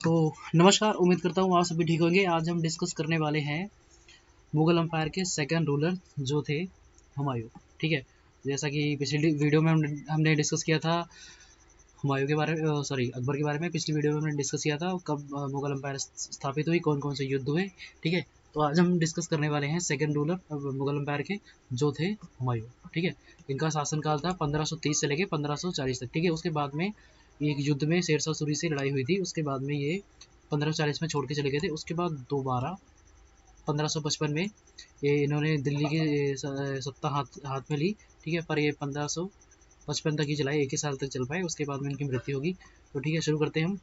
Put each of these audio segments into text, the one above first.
तो नमस्कार, उम्मीद करता हूँ आप सभी ठीक होंगे। आज हम डिस्कस करने वाले हैं मुगल एम्पायर के सेकंड रूलर जो थे हुमायूं। ठीक है, जैसा कि पिछली वीडियो में हमने डिस्कस किया था हुमायूं के बारे में, सॉरी अकबर के बारे में। पिछली वीडियो में हमने डिस्कस किया था कब मुगल एम्पायर स्थापित हुई, कौन कौन से युद्ध हुए। ठीक है, तो आज हम डिस्कस करने वाले हैं सेकंड रूलर मुगल एम्पायर के जो थे हुमायूं। ठीक है, इनका शासनकाल था 1530 से लेके 1540 तक। ठीक है, उसके बाद में एक युद्ध में शेरशाह सूरी से लड़ाई हुई थी। उसके बाद में ये 1540 में छोड़ के चले गए थे। उसके बाद दोबारा 1555 में ये इन्होंने दिल्ली की सत्ता हाथ में ली। ठीक है, पर ये 1555 तक ही चलाए, एक ही साल तक चल पाए। उसके बाद में इनकी मृत्यु होगी। तो ठीक है, शुरू करते हैं हम।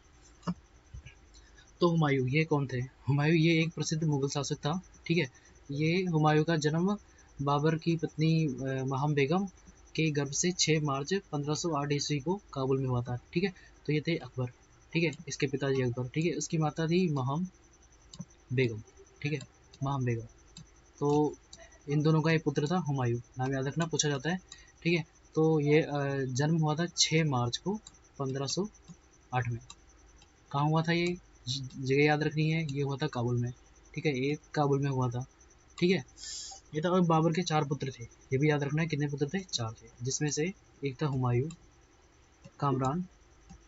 तो हुमायूं ये कौन थे? हुमायूं ये एक प्रसिद्ध मुगल शासक था। ठीक है, ये हुमायूं का जन्म बाबर की पत्नी महाम बेगम के गर्भ से 6 मार्च 1508 ईस्वी को काबुल में हुआ था। ठीक है, तो ये थे अकबर। ठीक है, इसके पिताजी अकबर। ठीक है, उसकी माता थी महाम बेगम। ठीक है, महाम बेगम। तो इन दोनों का एक पुत्र था हुमायूं, नाम याद रखना, पूछा जाता है। ठीक है, तो ये जन्म हुआ था 6 मार्च को 1508 में। कहाँ हुआ था ये? जगह याद रखनी है, ये हुआ था काबुल में। ठीक है, ये काबुल में हुआ था। ठीक है, ये था। और बाबर के 4 पुत्र थे, ये भी याद रखना है। कितने पुत्र थे? 4 थे, जिसमें से एक था हुमायूं, कामरान,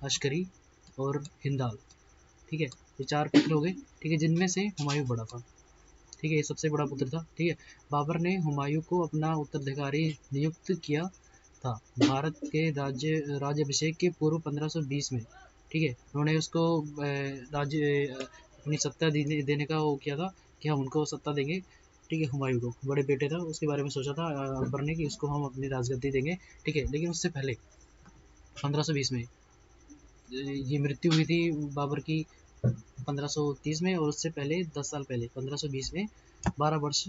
अश्करी और हिंदाल। ठीक है, ये 4 पुत्र हो गए। ठीक है, जिनमें से हुमायूं बड़ा था। ठीक है, ये सबसे बड़ा पुत्र था। ठीक है, बाबर ने हुमायूं को अपना उत्तराधिकारी नियुक्त किया था भारत के राज्याभिषेक के पूर्व 1520 में। ठीक है, उन्होंने उसको अपनी सत्ता देने का वो किया था कि हम उनको सत्ता देंगे। ठीक है, हुमायूं को बड़े बेटे था, उसके बारे में सोचा था अकबर ने कि उसको हम अपनी राजगद्दी देंगे। ठीक है, लेकिन उससे पहले 1520 में ये मृत्यु हुई थी बाबर की 1530 में, और उससे पहले 10 साल पहले 1520 में 12 वर्ष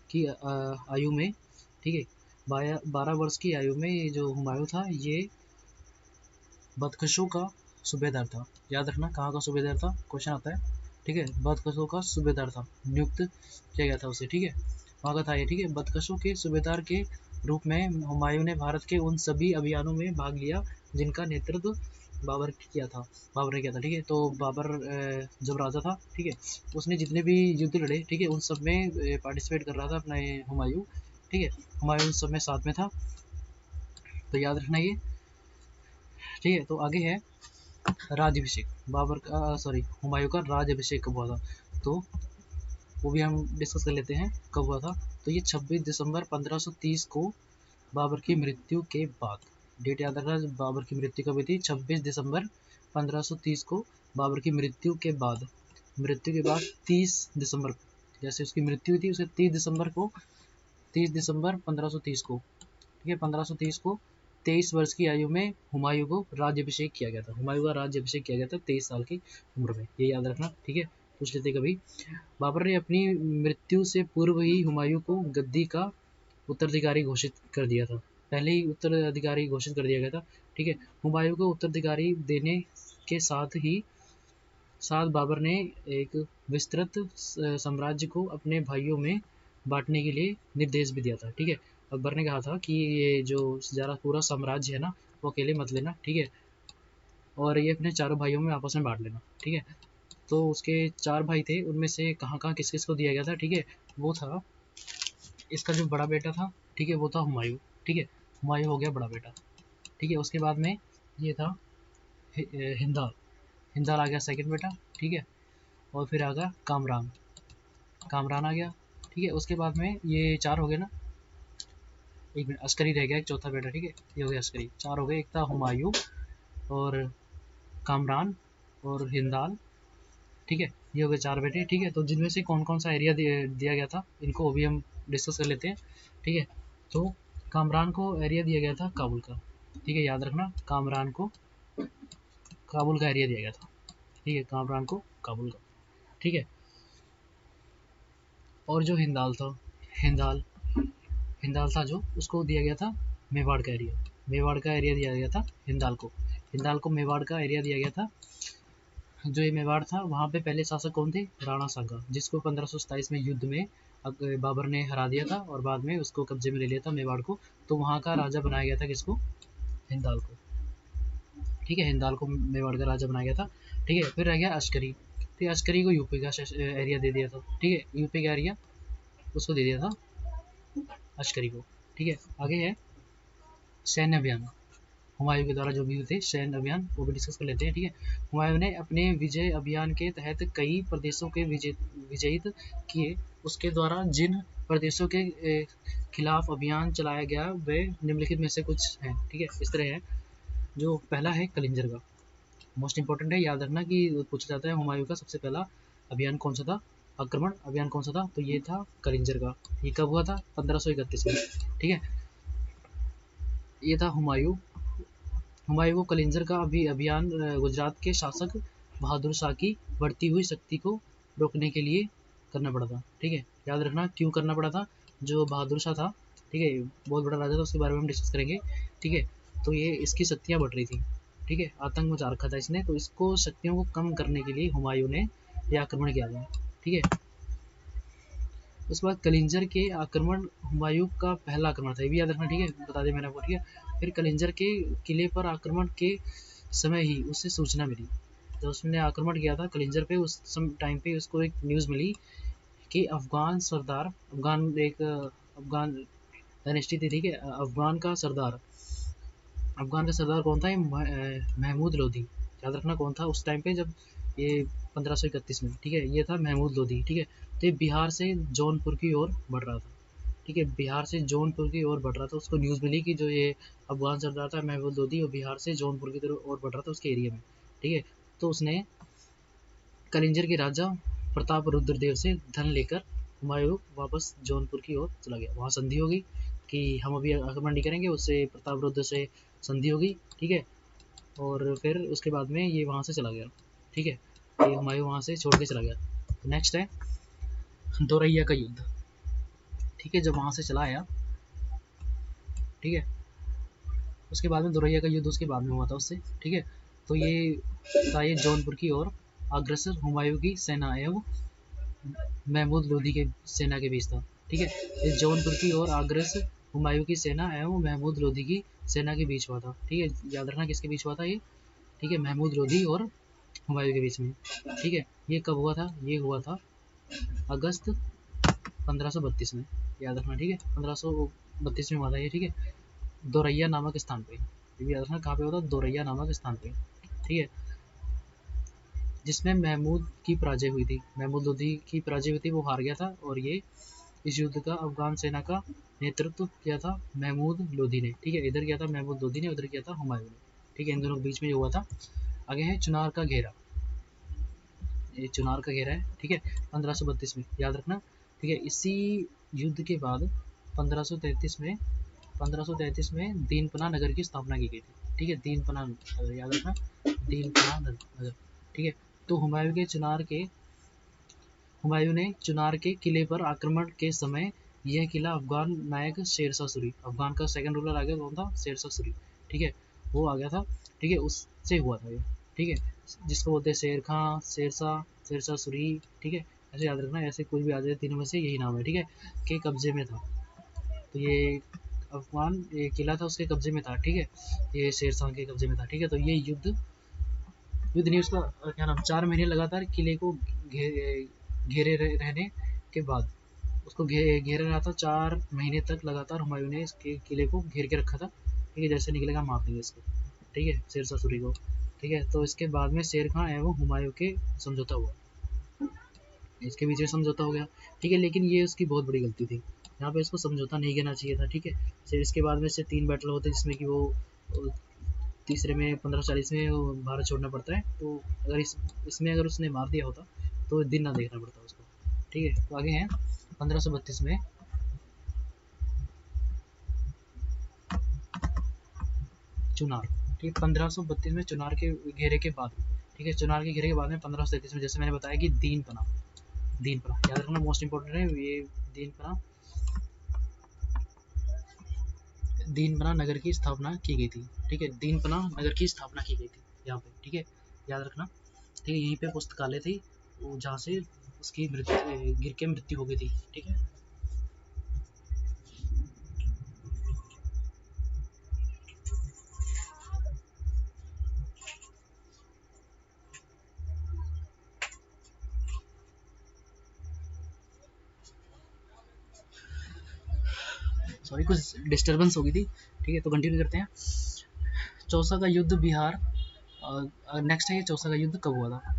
की आयु में। ठीक है, 12 वर्ष की आयु में ये जो हुमायूं था ये बदकशों का सूबेदार था। याद रखना, कहाँ का सूबेदार था, क्वेश्चन आता है। ठीक है, बदकशों का सूबेदार था, नियुक्त किया गया था उसे। ठीक है, वहाँ का था ये। ठीक है, बदकशों के सूबेदार के रूप में हुमायूं ने भारत के उन सभी अभियानों में भाग लिया जिनका नेतृत्व बाबर ने किया था। ठीक है, तो बाबर जब राजा था, ठीक है, उसने जितने भी युद्ध लड़े, ठीक है, उन सब में पार्टिसिपेट कर रहा था अपना हुमायूं। ठीक है, हुमायूं उन सब में साथ में था, तो याद रखना ये। ठीक है, तो आगे है राज्यभिषेक। बाबर का सॉरी हुमायूं का राज्यभिषेक कब हुआ था, तो वो भी हम डिस्कस कर लेते हैं कब हुआ था। तो ये 26 दिसंबर 1530 को बाबर की मृत्यु के बाद। डेट याद रखना, बाबर की मृत्यु कब हुई थी? 26 दिसंबर 1530 को बाबर की मृत्यु के बाद 30 दिसंबर को, जैसे उसकी मृत्यु हुई थी उसे 30 दिसंबर 1530 को। ठीक है, 1530 को 23 वर्ष की आयु में हुमायूं को राज्यभिषेक किया गया था। हुमायूं का राज्यभिषेक किया गया था 23 साल की उम्र में, ये याद रखना। ठीक है, पूछ लेते कभी। बाबर ने अपनी मृत्यु से पूर्व ही हुमायूं को गद्दी का उत्तराधिकारी घोषित कर दिया था। पहले ही उत्तराधिकारी घोषित कर दिया गया था। ठीक है, हुमायूं को उत्तराधिकारी देने के साथ बाबर ने एक विस्तृत साम्राज्य को अपने भाइयों में बांटने के लिए निर्देश भी दिया था। ठीक है, अकबर ने कहा था कि ये जो ज़्यादा पूरा साम्राज्य है ना, वो अकेले मत लेना। ठीक है, और ये अपने चारों भाइयों में आपस में बांट लेना। ठीक है, तो उसके 4 भाई थे, उनमें से कहाँ कहाँ किस किस को दिया गया था। ठीक है, वो था इसका जो बड़ा बेटा था, ठीक है, वो था हुमायूं। ठीक है, हुमायूं हो गया बड़ा बेटा। ठीक है, उसके बाद में ये था हिंदाल। हिंदाल आ गया सेकंड बेटा। ठीक है, और फिर आ गया कामरान। कामरान आ गया। ठीक है, उसके बाद में ये 4 हो गए ना। एक मिनट, अस्करी रह गया एक चौथा बेटा। ठीक है, ये हो गया अस्करी, 4 हो गए। एक था हुमायूं और कामरान और हिंदाल। ठीक है, ये हो गए 4 बेटे। ठीक है, तो जिनमें से कौन कौन सा एरिया दिया गया था, इनको अभी हम डिस्कस कर लेते हैं। ठीक है, तो कामरान को एरिया दिया गया था काबुल का। ठीक है, याद रखना, कामरान को काबुल का एरिया दिया गया था। ठीक है, कामरान को काबुल का। ठीक है, और जो हिंदाल था, हिंदाल हिंदाल था जो, उसको दिया गया था मेवाड़ का एरिया। मेवाड़ का एरिया दिया गया था हिंदाल को। हिंदाल को मेवाड़ का एरिया दिया गया था। जो ये मेवाड़ था, वहाँ पे पहले शासक कौन थे? राणा सांगा, जिसको 1527 में युद्ध में बाबर ने हरा दिया था और बाद में उसको कब्जे में ले लिया था मेवाड़ को। तो वहाँ का राजा बनाया गया था किसको? हिंदाल को। ठीक है, हिंदाल को मेवाड़ का राजा बनाया गया था। ठीक है, फिर रह गया अस्करी। तो अस्करी को यूपी का एरिया दे दिया था। ठीक है, यूपी का एरिया उसको दे दिया था अस्करी को। ठीक है, आगे है सैन्य अभियान। हुमायूं के द्वारा जो भी थे सैन्य अभियान, वो भी डिस्कस कर लेते हैं। ठीक है, हुमायूं ने अपने विजय अभियान के तहत कई प्रदेशों के विजयित किए। उसके द्वारा जिन प्रदेशों के खिलाफ अभियान चलाया गया वे निम्नलिखित में से कुछ हैं। ठीक है, इस तरह है। जो पहला है कलिंजर का, मोस्ट इंपॉर्टेंट है, याद रखना कि पूछा जाता है हुमायूं का सबसे पहला अभियान कौन सा था, आक्रमण अभियान कौन सा था, तो ये था कलिंजर का। ये कब हुआ था, 1531 में। ठीक है, ये था हुमायूं। हुमायूं को कलिंजर का अभियान गुजरात के शासक बहादुर शाह की बढ़ती हुई शक्ति को रोकने के लिए करना पड़ा था। ठीक है, याद रखना क्यों करना पड़ा था। जो बहादुर शाह था, ठीक है, बहुत बड़ा राजा था, उसके बारे में हम डिस्कस करेंगे। ठीक है, तो ये इसकी शक्तियाँ बढ़ रही थी। ठीक है, आतंक मचा रखा था इसने, तो इसको शक्तियों को कम करने के लिए हुमायूं ने यह आक्रमण किया था। ठीक है, उसके बाद कलिंजर के आक्रमण हुमायूं का पहला आक्रमण था, ये भी याद रखना। ठीक है, बता दें मैंने आपको। ठीक है, फिर कलिंजर के किले पर आक्रमण के समय ही उसे सूचना मिली, जब उसने आक्रमण किया था कलिंजर पे, उस टाइम पे उसको एक न्यूज़ मिली कि अफगान सरदार, अफगान डायनेस्टी थी। ठीक है, अफगान का सरदार कौन था, महमूद लोधी। याद रखना कौन था उस टाइम पे जब ये 1531 में। ठीक है, ये था महमूद लोधी। ठीक है, तो ये बिहार से जौनपुर की ओर बढ़ रहा था। ठीक है, बिहार से जौनपुर की ओर बढ़ रहा था। उसको न्यूज़ मिली कि जो ये अफगान सरदार था महमूद लोधी, वो बिहार से जौनपुर की तरफ ओर बढ़ रहा था उसके एरिया में। ठीक है, तो उसने कलिंजर के राजा प्रताप रुद्रदेव से धन लेकर हुमायूं वापस जौनपुर की ओर चला गया। वहाँ संधि होगी कि हम अभी आक्रमण नहीं करेंगे, उससे प्रताप रुद्र से संधि होगी। ठीक है, और फिर उसके बाद में ये वहाँ से चला गया। ठीक है, ये हुमायूं वहाँ से छोड़ के चला गया। नेक्स्ट है दोरैया का युद्ध। ठीक है, जब वहाँ से चला आया, ठीक है, उसके बाद में दोरैया का युद्ध उसके बाद में हुआ था उससे। ठीक है, तो ये जौनपुर की ओर अग्रसर हुमायूं की सेना एवं महमूद लोधी के सेना के बीच था। ठीक है, ये जौनपुर की ओर अग्रसर हुमायूं की सेना एवं महमूद लोधी की सेना के बीच हुआ था। ठीक है, याद रखना किसके बीच हुआ था ये। ठीक है, महमूद लोधी और हुमायूं के बीच में। ठीक है, ये कब हुआ था, ये हुआ था अगस्त 1532 में। याद रखना। ठीक है, 1532 में हुआ था ये। ठीक है, दोरैया नामक स्थान पे। ये भी याद रखना कहाँ पे होता, दोरैया नामक स्थान पे। ठीक है, जिसमें महमूद की पराजय हुई थी, महमूद लोधी की पराजय हुई थी, वो हार गया था। और ये इस युद्ध का अफगान सेना का नेतृत्व किया था महमूद लोधी ने। ठीक है, इधर किया था महमूद लोधी ने, उधर किया था हुमायूं ने। ठीक है, इन दोनों के बीच में ये हुआ था। आगे है चुनार का घेरा। ये चुनार का घेरा है। ठीक है, 1532 में, याद रखना। ठीक है, इसी युद्ध के बाद 1533 में दीनपना नगर की स्थापना की गई थी। ठीक है, दीनपना नगर, याद रखना, दीनपना नगर। ठीक है, तो हुमायूं ने चुनार के किले पर आक्रमण के समय यह किला अफगान नायक शेरशाह सूरी, अफगान का सेकंड रूलर आ गया, कौन था, शेरशाह सूरी। ठीक है, वो आ गया था। ठीक है, उससे हुआ था ये। ठीक है, जिसको बोलते हैं शेर खां, शेरशाह, शेरशाह सूरी। ठीक है, ऐसे याद रखना, ऐसे कोई भी आ जाए तीनों में से यही नाम है। ठीक है, के कब्जे में था। तो ये अफगान ये किला था उसके कब्जे में था। ठीक है, ये शेरशाह के कब्जे में था। ठीक है, तो ये युद्ध युद्ध नहीं, उसका क्या नाम, 4 महीने लगातार किले को घेरे रहने के बाद, उसको घेरे रहा था 4 महीने तक लगातार। हुमायूं ने इसके किले को घेर के रखा था। ठीक है, जैसे निकलेगा मार देंगे इसको। ठीक है, शेरशाह सूरी को। ठीक है, तो इसके बाद में शेर खां एवं हुमायूं के समझौता हुआ, इसके बीच में समझौता हो गया। ठीक है, लेकिन ये उसकी बहुत बड़ी गलती थी, यहाँ पे इसको समझौता नहीं कहना चाहिए था। ठीक है, फिर इसके बाद में से 3 बैटल होते हैं जिसमें कि वो तीसरे में 1540 में वो भारत छोड़ना पड़ता है। तो अगर इसमें अगर उसने मार दिया होता तो दिन ना देखना पड़ता उसको। ठीक है, तो आगे हैं 1532 में चुनार। ठीक है, 1532 में चुनार के घेरे के बाद, ठीक है, चुनार के घेरे के बाद में 1533 में जैसे मैंने बताया कि दीनपना याद रखना, मोस्ट इंपॉर्टेंट है ये। दीनपना दीनपना नगर की स्थापना की गई थी। ठीक है, दीनपना नगर की स्थापना की गई थी यहाँ पे। ठीक है, याद रखना। ठीक है, यहीं पे पुस्तकालय थी जहाँ से उसकी गिर के मृत्यु हो गई थी। ठीक है, सॉरी कुछ डिस्टर्बेंस हो गई थी, ठीक है। तो कंटिन्यू करते हैं। चौसा का युद्ध बिहार, नेक्स्ट है ये चौसा का युद्ध कब हुआ था,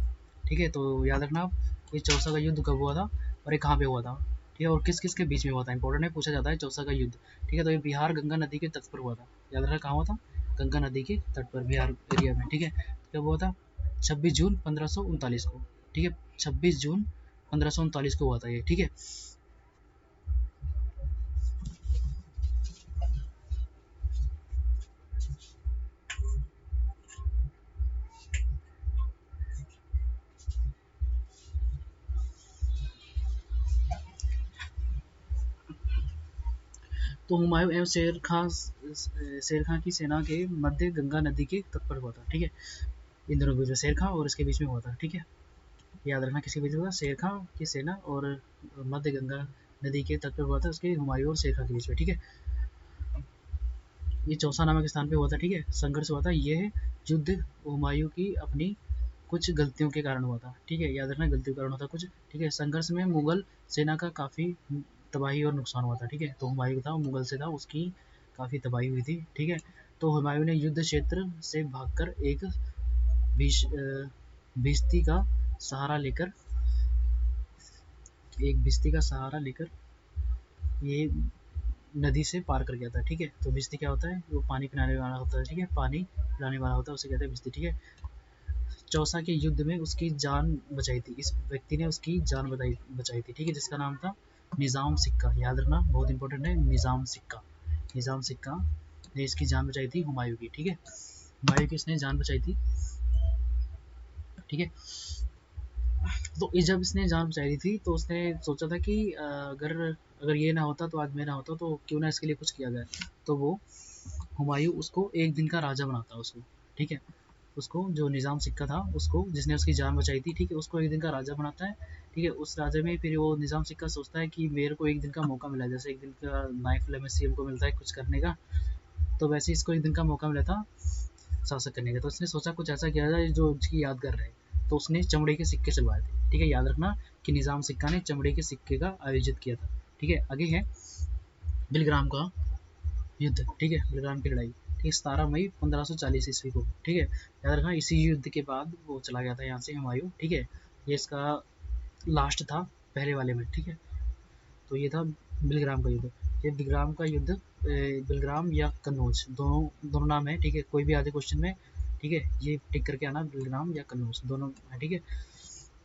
ठीक है। तो याद रखना आप, ये चौसा का युद्ध कब हुआ था और ये कहाँ पे हुआ था, ठीक है, और किस किस के बीच में हुआ था, इंपॉर्टेंट है, पूछा जाता है चौसा का युद्ध, ठीक है। तो ये बिहार गंगा नदी के तट पर हुआ था, याद रखना कहाँ हुआ था, गंगा नदी के तट पर बिहार एरिया में, ठीक है। कब हुआ था, 26 जून 1539 को, ठीक है, 26 जून 1539 को हुआ था ये, ठीक है। तो हुमायूं एवं शेर खां की सेना के मध्य गंगा नदी के तट पर हुआ था, ठीक है। इन दोनों के बीच में शेर खां और इसके बीच में हुआ था, ठीक है। याद रखना किसके बीच में हुआ, शेर खां की सेना और मध्य गंगा नदी के तट पर हुआ था, उसके हुमायूं और शेर खां के बीच में, ठीक है। ये चौसा नामक स्थान पे हुआ था, ठीक है, संघर्ष हुआ था। यह युद्ध हुमायूं की अपनी कुछ गलतियों के कारण हुआ था, ठीक है, याद रखना गलतियों के कारण हुआ था कुछ, ठीक है। संघर्ष में मुगल सेना का काफ़ी तबाही और नुकसान हुआ था, ठीक है। तो हुमायूं था, मुगल से था, उसकी काफ़ी तबाही हुई थी, ठीक है। तो हुमायूं ने युद्ध क्षेत्र से भागकर भिश्ती का सहारा लेकर ये नदी से पार कर गया था, ठीक है। तो भिश्ती क्या होता है, वो पानी पिलाने वाला होता है, ठीक है, पानी पिलाने वाला होता है, उसे कहते हैं भिश्ती, ठीक है। चौसा के युद्ध में उसकी जान बचाई थी, इस व्यक्ति ने उसकी जान बचाई थी, ठीक है, जिसका नाम था निज़ाम सिक्का, याद रखना बहुत इंपॉर्टेंट है, निज़ाम सिक्का ने इसकी जान बचाई थी हुमायूं की, ठीक है। हुमायूं की इसने जान बचाई थी, ठीक है। तो जब इसने जान बचाई थी तो उसने सोचा था कि अगर ये ना होता तो आज मैं ना होता, तो क्यों ना इसके लिए कुछ किया जाए। तो वो हुमायूं उसको एक दिन का राजा बनाता उसको, ठीक है, उसको जो निज़ाम सिक्का था, उसको जिसने उसकी जान बचाई थी, ठीक है, उसको एक दिन का राजा बनाता है, ठीक है। उस राजा में फिर वो निज़ाम सिक्का सोचता है कि मेरे को एक दिन का मौका मिला, जैसे एक दिन का नाइफ लेमेसी हमको मिलता है कुछ करने का, तो वैसे इसको एक दिन का मौका मिला था शासक करने का। तो उसने सोचा कुछ ऐसा किया जाए जो उसकी यादगार रहे, तो उसने चमड़े के सिक्के चलवाए थे, ठीक है। याद रखना कि निज़ाम सिक्का ने चमड़े के सिक्के का आयोजित किया था, ठीक है। आगे है बिलग्राम का युद्ध, ठीक है, बिलग्राम की लड़ाई, ठीक है, 17 मई 1540 ईस्वी को, ठीक है। याद रखना इसी युद्ध के बाद वो चला गया था यहाँ से हुमायूं, ठीक है। ये इसका लास्ट था पहले वाले में, ठीक है। तो ये था बिलग्राम का युद्ध। ये बिलग्राम का युद्ध बिलग्राम या कन्नौज, दोनों दोनों नाम है, ठीक है, कोई भी आधे क्वेश्चन में, ठीक है, ये टिक करके आना, बिलग्राम या कन्नौज दोनों है, ठीक है।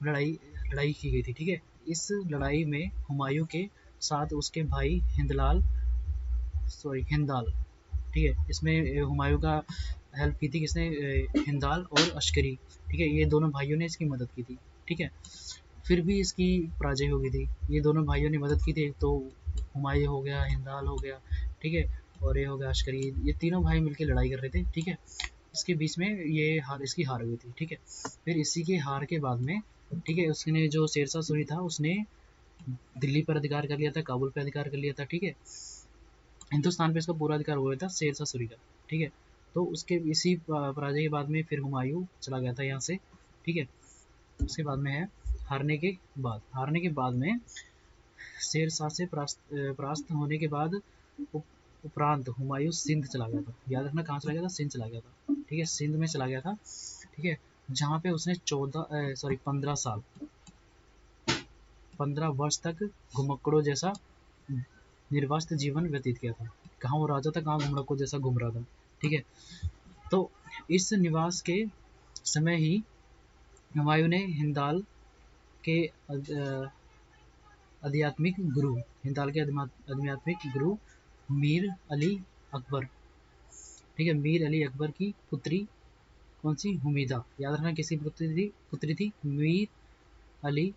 लड़ाई लड़ाई की गई थी, ठीक है। इस लड़ाई में हुमायूं के साथ उसके भाई हिंदाल, ठीक है, इसमें हुमायूं का हेल्प की थी किसने, हिंदाल और अश्करी, ठीक है, ये दोनों भाइयों ने इसकी मदद की थी, ठीक है। फिर भी इसकी पराजय हो गई थी, ये दोनों भाइयों ने मदद की थी, तो हुमायूं हो गया, हिंदाल हो गया, ठीक है, और ये हो गया अश्करी, ये तीनों भाई मिलकर लड़ाई कर रहे थे, ठीक है। इसके बीच में इसकी हार हुई थी, ठीक है। फिर इसी के हार के बाद में, ठीक है, उसने जो शेरशाह सूरी था उसने दिल्ली पर अधिकार कर लिया था, काबुल पर अधिकार कर लिया था, ठीक है। हिंदुस्तान पे इसका पूरा अधिकार हुआ था शेरशाह सूरी का, ठीक है। तो उसके इसी पराजय के बाद में फिर हुमायूं चला गया था यहाँ से, ठीक है। उसके बाद में है हारने के बाद में शेरशाह से परास्त होने के बाद उपरांत हुमायूं सिंध चला गया था, याद रखना कहाँ चला गया था, सिंध चला गया था, ठीक है, सिंध में चला गया था, ठीक है, जहाँ पे उसने 15 वर्ष तक घुमक्कड़ों जैसा निर्वास्त जीवन व्यतीत किया था। कहाँ वो राजा था, कहाँ घुमक्कड़ों जैसा घूम रहा था, ठीक है। तो इस निवास के समय ही हुमायूं ने के आध्यात्मिक गुरु हिंदाल के आध्यात्मिक गुरु मीर अली अकबर, ठीक है, मीर अली अकबर की पुत्री कौन सी, हुमीदा, याद रखना किसकी पुत्री थी मीर अली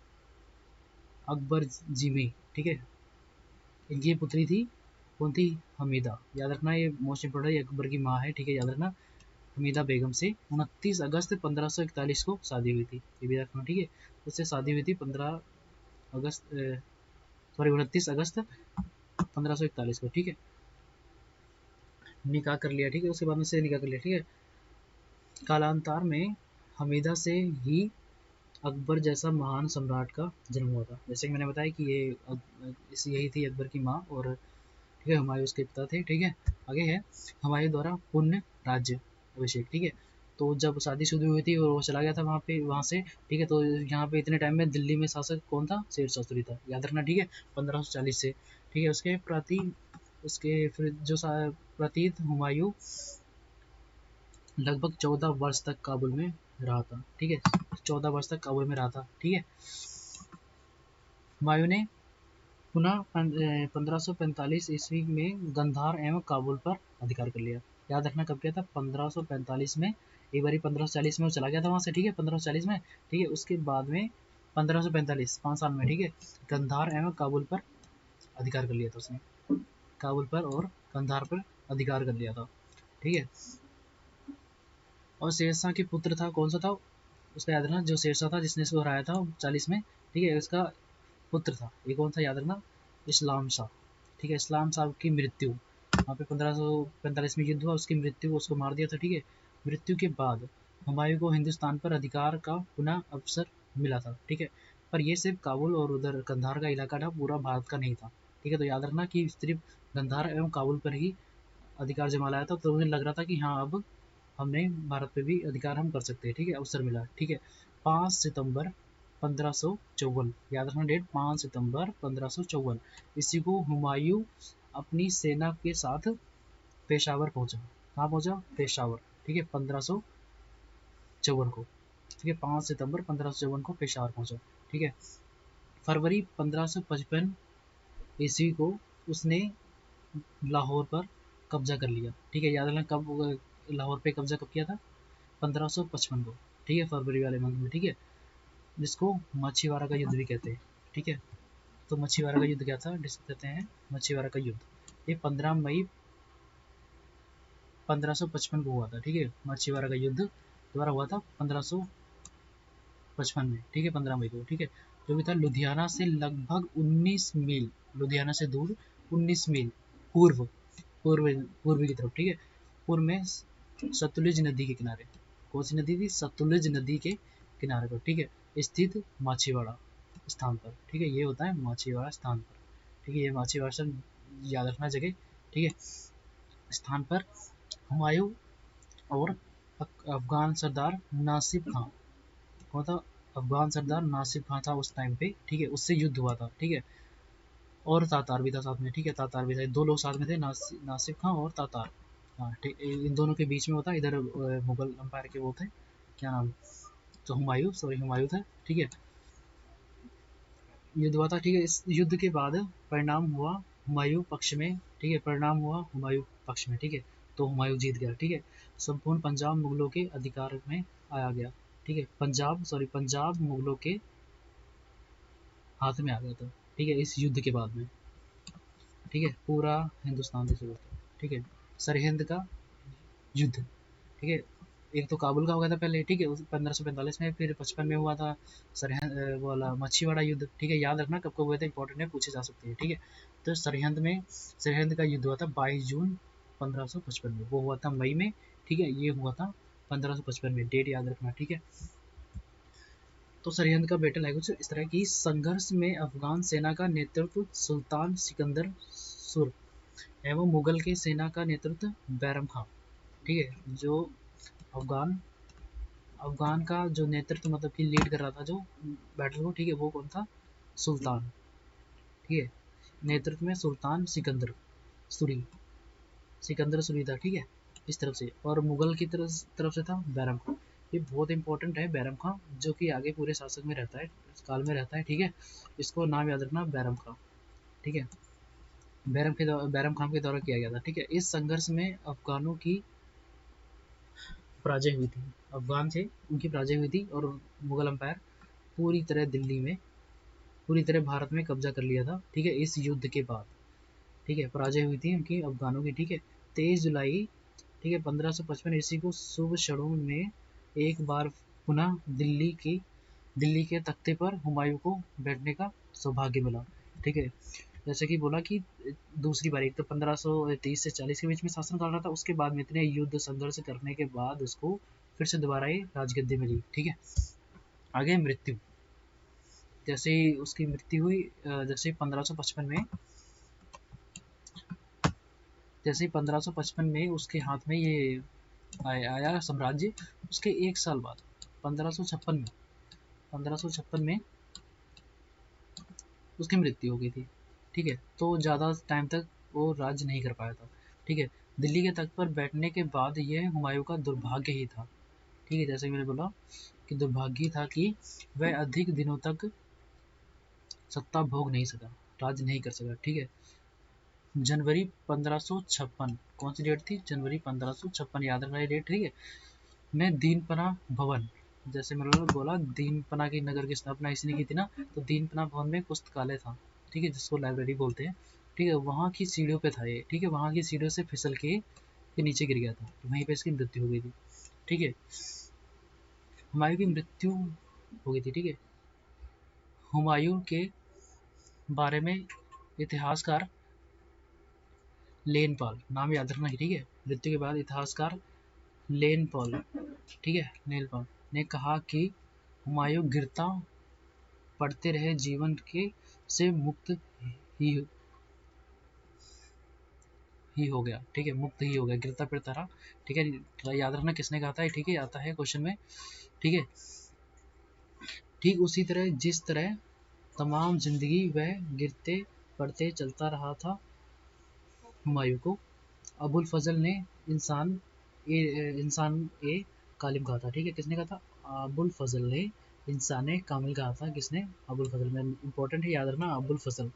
अकबर जिमी, ठीक है, इनकी पुत्री थी कौन थी, हमीदा, याद रखना ये मोस्ट इंपोर्टेंट, अकबर की माँ है, ठीक है, याद रखना। हमीदा बेगम से 29 अगस्त 1541 को शादी हुई थी, ये भी रखना, ठीक है, उससे शादी हुई थी 29 अगस्त 1541 को, ठीक है। निकाह कर लिया, ठीक है, उसके बाद में से निकाह कर लिया, ठीक है। कालांतर में हमीदा से ही अकबर जैसा महान सम्राट का जन्म हुआ था, जैसे कि मैंने बताया कि यही थी अकबर की माँ, और ठीक है, हुमायूं उसके पिता थे। ठीक है, आगे है हुमायूं द्वारा पुण्य राज्य अभिषेक। ठीक है, तो जब शादी हुई थी और वो चला गया था वहाँ से। ठीक है, तो यहाँ पे इतने टाइम में दिल्ली में शासक कौन था? शेरशाह सूरी था, याद रखना। ठीक है, 1540 से। ठीक है, उसके फिर जो प्रतीत हुमायूं लगभग 14 वर्ष तक काबुल में रहा था। ठीक है, 14 वर्ष तक काबुल में रहा था। ठीक है, हुमायूं ने पुनः 1545 ईस्वी में गंधार एवं काबुल पर अधिकार कर लिया। याद रखना कब किया था? 1545 में। एक बार 1540 में वो चला गया था वहां से। ठीक है, 1540 में। ठीक है, उसके बाद में 1545 5 साल में। ठीक है, गंधार एवं काबुल पर अधिकार कर लिया था उसने। काबुल पर और गंधार पर अधिकार कर लिया था। ठीक है, और शेरशाह के पुत्र था, कौन सा था उसका? याद रखना, जो शेरशाह था जिसने इसको हराया था 40 में। ठीक है, उसका पुत्र था, ये कौन था? याद रखना, इस्लाम शाह। ठीक है, इस्लाम शाह की मृत्यु वहाँ पे 1545 में युद्ध हुआ, उसकी मृत्यु, उसको मार दिया था। ठीक है, मृत्यु के बाद हुमायूं को हिंदुस्तान पर अधिकार का पुनः अवसर मिला था। ठीक है, पर ये सिर्फ काबुल और उधर गंधार का इलाका था, पूरा भारत का नहीं था। ठीक है, तो याद रखना कि सिर्फ गंधार एवं काबुल पर ही अधिकार जमा लाया था, तो उन्हें लग रहा था कि हाँ अब हमने भारत पे भी अधिकार हम कर सकते हैं। ठीक है, अवसर मिला। ठीक है, 5 सितंबर 1554, याद रखना डेट, 5 सितंबर 1554 इसी को हुमायूं अपनी सेना के साथ पेशावर पहुंचा। कहाँ पहुंचा? पेशावर। ठीक है, 1554 को। ठीक है, 5 सितंबर 1554 को पेशावर पहुंचा। ठीक है, फरवरी 1555 ईस्वी को उसने लाहौर पर कब्जा कर लिया। ठीक है, याद रखना कब लाहौर पे कब्जा कब किया था? 1555 को। ठीक है, फरवरी वाले मंथ में। ठीक है, जिसको मछीवाड़ा का युद्ध भी कहते हैं। ठीक है, तो मछीवाड़ा का युद्ध क्या था? जिसको कहते हैं मछीवाड़ा का युद्ध। ये 15 मई 1555 को हुआ था। ठीक है, मछीवाड़ा का युद्ध दोबारा हुआ था 1555 में। ठीक है, 15 मई को। ठीक है, जो भी था लुधियाना से लगभग 19 मील, लुधियाना से दूर 19 मील पूर्व पूर्व पूर्व की तरफ। ठीक है, पूर्व में सतलुज नदी के किनारे। कौन सी नदी थी? सतलुज नदी के किनारे पर। ठीक है, स्थित माछीवाड़ा स्थान पर। ठीक है, ये होता है माछीवाड़ा स्थान पर। ठीक है, ये माछीवाड़ा से याद रखना जगह। ठीक है, स्थान पर हुमायूं और अफगान सरदार नासिर खां, कौन था? अफगान सरदार नासिर खां था उस टाइम पे। ठीक है, उससे युद्ध हुआ था। ठीक है, और तातार भी था साथ में। ठीक है, तातार भी था, दो लोग साथ में थे, नासिर खां और तातार। हाँ, ठीक, इन दोनों के बीच में होता, इधर मुगल अंपायर के वो थे, क्या नाम, तो हुमायूं, सॉरी हुमायूं था। ठीक है, युद्ध हुआ था। ठीक है, इस युद्ध के बाद परिणाम हुआ हुमायूं पक्ष में। ठीक है, परिणाम हुआ हुमायूं पक्ष में। ठीक है, तो हुमायूं जीत गया। ठीक है, संपूर्ण पंजाब मुगलों के अधिकार में आया गया। ठीक है, पंजाब मुगलों के हाथ में आ गया था। ठीक है, इस युद्ध के बाद में। ठीक है, पूरा हिंदुस्तान से शुरू था। ठीक है, सरहिंद का युद्ध। ठीक है, एक तो काबुल का हो गया था पहले। ठीक है, 1545 में, फिर 55 में हुआ था सरहिंद वाला मच्छीवाड़ा युद्ध। ठीक है, याद रखना कब कब हुए थे, इंपॉर्टेंट है, पूछे जा सकते हैं। ठीक है, तो सरहिंद का युद्ध हुआ था 22 जून 1555 में, वो हुआ था मई में। ठीक है, ये हुआ था 1555 में, डेट याद रखना। ठीक है, तो सरहिंद का बैटल है कुछ इस तरह की। संघर्ष में अफगान सेना का नेतृत्व सुल्तान सिकंदर सुर एवं मुगल के सेना का नेतृत्व बैरम खां। ठीक है, जो अफगान अफगान का जो नेतृत्व मतलब कि लीड कर रहा था जो बैटल को। ठीक है, वो कौन था? सुल्तान। ठीक है, नेतृत्व में सुल्तान सिकंदर सुरी था। ठीक है, इस तरफ से, और मुगल की तरफ से था बैरम खां। ये बहुत इंपॉर्टेंट है बैरम खां, जो कि आगे पूरे शासक में रहता है, इस काल में रहता है। ठीक है, इसको नाम याद रखना, बैरम खां। ठीक है, बैरम खान के द्वारा किया गया था। ठीक है, इस संघर्ष में अफगानों की पराजय हुई थी। अफगान थे, उनकी पराजय हुई थी, और मुगल अंपायर पूरी तरह पूरी तरह भारत में कब्जा कर लिया था। ठीक है, इस युद्ध के बाद। ठीक है, पराजय हुई थी उनकी अफगानों की। ठीक है, 23 जुलाई, ठीक है, 1555 ईस्वी को शुभ क्षणों में एक बार पुनः दिल्ली के तख्ते पर हुमायूं को बैठने का सौभाग्य मिला। ठीक है, जैसे कि बोला कि दूसरी बार, एक तो 1530 से 40 के बीच में शासन कर रहा था, उसके बाद में इतने युद्ध संघर्ष करने के बाद उसको फिर से दोबारा ये राजगद्दी मिली। ठीक है, आगे मृत्यु। जैसे ही उसकी मृत्यु हुई, जैसे 1555 में जैसे 1555 में उसके हाथ में ये आया साम्राज्य, उसके 1 साल बाद 1556 में उसकी मृत्यु हो गई थी। ठीक है, तो ज़्यादा टाइम तक वो राज्य नहीं कर पाया था। ठीक है, दिल्ली के तख्त पर बैठने के बाद यह हुमायूं का दुर्भाग्य ही था। ठीक है, जैसे मैंने बोला कि दुर्भाग्य था कि वह अधिक दिनों तक सत्ता भोग नहीं सका, राज्य नहीं कर सका। ठीक है, जनवरी 1556, कौन सी डेट थी? जनवरी 1556, याद रखना ये डेट। ठीक है, में दीनपना भवन, जैसे मैंने बोला दीनपना की नगर की स्थापना इसने की थी ना, तो दीनपना भवन में पुस्तकालय था। ठीक है, जिसको लाइब्रेरी बोलते हैं। ठीक है, वहाँ की सीढ़ियों पे था ये। ठीक है, वहाँ की सीढ़ियों से फिसल के नीचे गिर गया था, तो वहीं पे इसकी मृत्यु हो गई थी। ठीक है, हुमायूं की मृत्यु हो गई थी। ठीक है, हुमायूं के बारे में इतिहासकार लेनपाल, नाम याद रखना। ठीक है, मृत्यु के बाद इतिहासकार लेनपाल, ठीक है, लेनपाल ने कहा कि हुमायूं गिरता पढ़ते रहे जीवन के से मुक्त ही हो गया। ठीक है, मुक्त ही हो गया, गिरता फिरता रहा। ठीक है, याद रखना किसने कहा था। ठीक है, आता है क्वेश्चन में। ठीक है, ठीक उसी तरह जिस तरह तमाम जिंदगी वह गिरते पड़ते चलता रहा था, हुमायूं को अबुल फजल ने इंसान ए कालिम कहा था। ठीक है, किसने कहा था? अबुल फजल ने इंसान कामिल कहा था। किसने? अबुल फजल में, इंपॉर्टेंट है, याद रखना, अबुल फजल।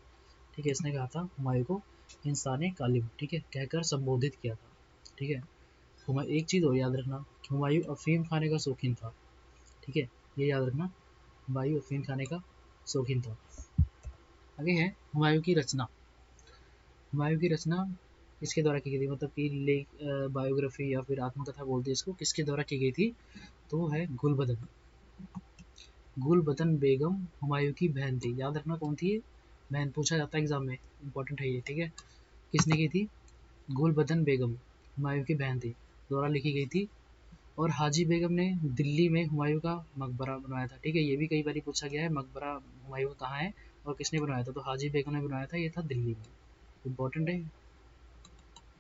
ठीक है, इसने कहा था हुमायूं को इंसान कालिम, ठीक है, कहकर संबोधित किया था। ठीक है, एक चीज़ और याद रखना, हुमायूं अफीम खाने का शौकीन था। ठीक है, ये याद रखना, हुमायूं अफीम खाने का शौकीन था। आगे है हुमायूं की रचना। हुमायूं की रचना किसके द्वारा की गई थी, मतलब कि बायोग्राफी या फिर आत्मकथा बोलते हैं इसको, किसके द्वारा की गई थी? तो है गुलबदन। गुलबदन बेगम हुमायूं की बहन थी। याद रखना कौन थी ये बहन, पूछा जाता है एग्जाम में, इंपॉर्टेंट है ये। ठीक है, किसने की थी? गुलबदन बेगम हुमायूं की बहन थी, द्वारा लिखी गई थी। और हाजी बेगम ने दिल्ली में हुमायूं का मकबरा बनवाया था। ठीक है, ये भी कई बार पूछा गया है, मकबरा हुमायूं का कहाँ है और किसने बनवाया था? तो हाजी बेगम ने बनवाया था, ये था दिल्ली में, इम्पोर्टेंट है।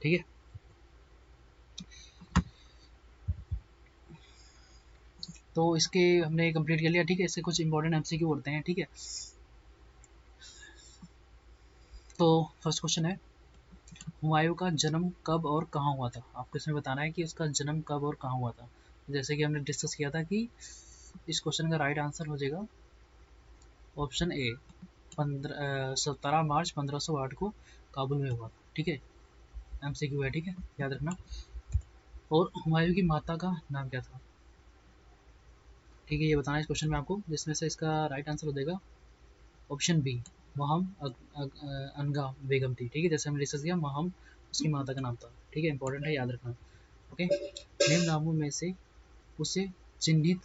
ठीक है, तो इसके हमने कंप्लीट कर लिया। ठीक है, इससे कुछ इंपॉर्टेंट एमसीक्यू उड़ते हैं। ठीक है, तो फर्स्ट क्वेश्चन है, हुमायूं का जन्म कब और कहाँ हुआ था? आपको इसमें बताना है कि उसका जन्म कब और कहाँ हुआ था। जैसे कि हमने डिस्कस किया था कि इस क्वेश्चन का राइट आंसर हो जाएगा ऑप्शन ए, 17 मार्च 1508 को काबुल में हुआ था। ठीक है, एमसीक्यू है। ठीक है, याद रखना। और हुमायूं की माता का नाम क्या था? ठीक है, ये बताना है इस क्वेश्चन में आपको, जिसमें से इसका राइट आंसर हो जाएगा ऑप्शन बी, महम अनगा बेगम थी। ठीक है, जैसे हमने डिस्कस किया, महम उसकी माता का नाम था। ठीक है, इंपॉर्टेंट है, याद रखना। ओके, निम्न नामों में से उसे चिन्हित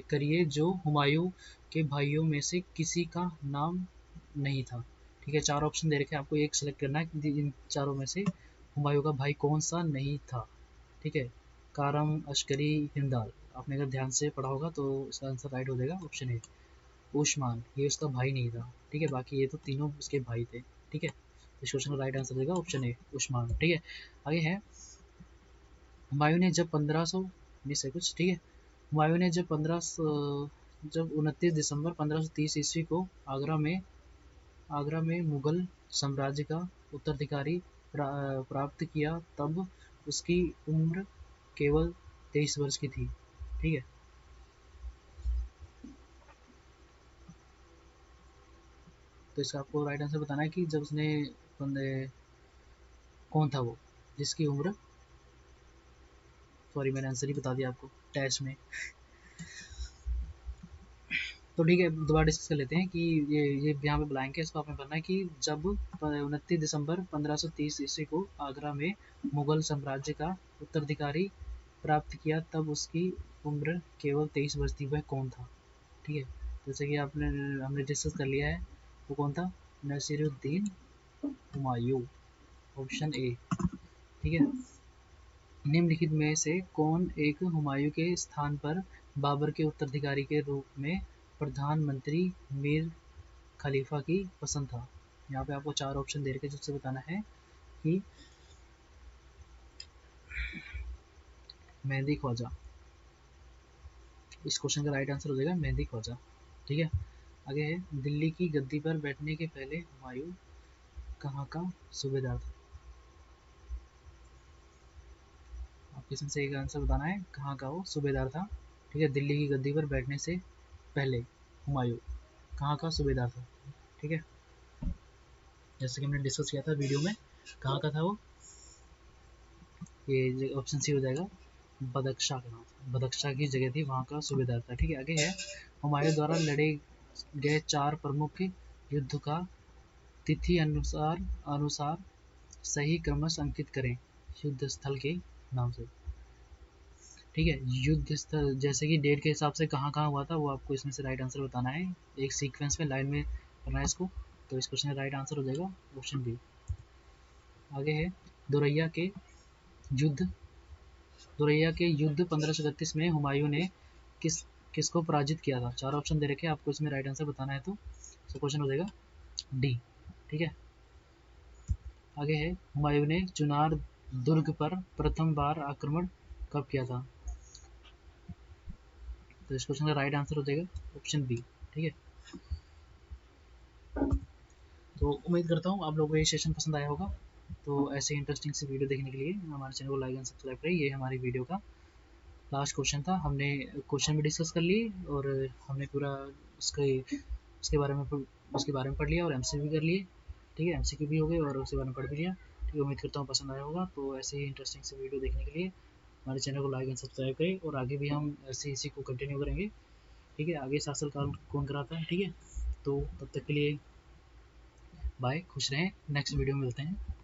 करिए जो हुमायूं के भाइयों में से किसी का नाम नहीं था। ठीक है, 4 ऑप्शन दे रखे हैं, आपको एक सेलेक्ट करना है कि इन चारों में से हुमायूं का भाई कौन सा नहीं था। ठीक है, कारम, अश्करी, हिंदाल, आपने अगर ध्यान से पढ़ा होगा तो इसका आंसर राइट हो जाएगा ऑप्शन ए, उस्मान, ये उसका भाई नहीं था। ठीक है, बाकी ये तो तीनों उसके भाई थे। ठीक है, इस क्वेश्चन का राइट आंसर देगा ऑप्शन ए, उस्मान। ठीक है, आगे है, हुमायूं ने जब 1500 में से कुछ, ठीक है, हुमायूं ने जब 29 दिसंबर 1530 ईस्वी को आगरा में मुगल साम्राज्य का उत्तराधिकारी प्राप्त किया, तब उसकी उम्र केवल 23 वर्ष की थी। ठीक है, तो इसका आपको राइट आंसर बताना है कि जब उसने कौन था वो जिसकी उम्र, सॉरी मैंने आंसर ही बता दिया आपको टेस्ट में। तो ठीक है, दोबारा डिस्कस कर लेते हैं कि ये यहाँ पे ब्लैंक है, इसको आपने भरना है कि जब 29 दिसंबर 1530 ईस्वी को आगरा में मुगल साम्राज्य का उत्तराधिकारी प्राप्त किया, तब उसकी उम्र केवल 23 वर्ष थी, वह कौन था? ठीक है, जैसे कि हमने डिस्कस कर लिया है, वो कौन था? Nasiruddin Humayun, option A. ठीक है, निम्नलिखित में से कौन एक हुमायूं के स्थान पर बाबर के उत्तराधिकारी के रूप में प्रधानमंत्री मीर खलीफा की पसंद था? यहाँ पे आपको 4 ऑप्शन दे रखे, जिससे बताना है कि मेहंदी ख्वाजा। इस क्वेश्चन का राइट आंसर हो जाएगा मेहंदी ख्वाजा। ठीक है, आगे है दिल्ली की गद्दी पर बैठने के पहले हुमायूं कहाँ का सूबेदार था। आपको इसमें से एक आंसर बताना है, कहाँ का वो सूबेदार था। ठीक है, दिल्ली की गद्दी पर बैठने से पहले हुमायूं कहाँ का सूबेदार था। ठीक है, जैसे कि हमने डिस्कस किया था वीडियो में, कहाँ का था वो, ये ऑप्शन सी हो जाएगा, बदख्शा का नाम, बदख्शा की जगह थी, वहाँ का सूबेदार था। ठीक है, आगे है हुमायूं द्वारा लड़े गए 4 प्रमुख युद्ध का तिथि अनुसार अनुसार सही क्रमश अंकित करें युद्ध स्थल के नाम से। ठीक है, युद्ध स्थल जैसे कि डेट के हिसाब से कहाँ कहाँ हुआ था वो आपको इसमें से राइट आंसर बताना है, एक सीक्वेंस में लाइन में करना है इसको। तो इस क्वेश्चन का राइट आंसर हो जाएगा ऑप्शन बी। आगे है दोरैया के युद्ध, दोरैया के युद्ध 1531 में हुमायूं ने किस किसको पराजित किया था। 4 ऑप्शन दे रखे हैं आपको, इसमें राइट आंसर बताना है, तो क्वेश्चन हो जाएगा डी। ठीक है, आगे है हुमायूं ने चुनार दुर्ग पर प्रथम बार आक्रमण कब किया था। तो इस क्वेश्चन का राइट आंसर हो जाएगा ऑप्शन बी। ठीक है, तो उम्मीद करता हूँ आप लोगों को ये सेशन पसंद आया होगा। तो ऐसे इंटरेस्टिंग से वीडियो देखने के लिए हमारे चैनल को लाइक एंड सब्सक्राइब करें। ये हमारी वीडियो का लास्ट क्वेश्चन था, हमने क्वेश्चन भी डिस्कस कर लिए और हमने पूरा उसके बारे में पढ़ लिया और एमसीक्यू भी कर लिए। ठीक है, एमसीक्यू भी हो गए और उसके बारे में पढ़ भी लिया। ठीक है, उम्मीद करता हूँ पसंद आया होगा। तो ऐसे ही इंटरेस्टिंग से वीडियो देखने के लिए हमारे चैनल को लाइक एंड सब्सक्राइब करें और आगे भी हम ऐसे इसी को कंटिन्यू करेंगे। ठीक है, आगे 7 साल कौन कराता है। ठीक है, तो तब तक के लिए बाय, खुश रहें, नेक्स्ट वीडियो में मिलते हैं।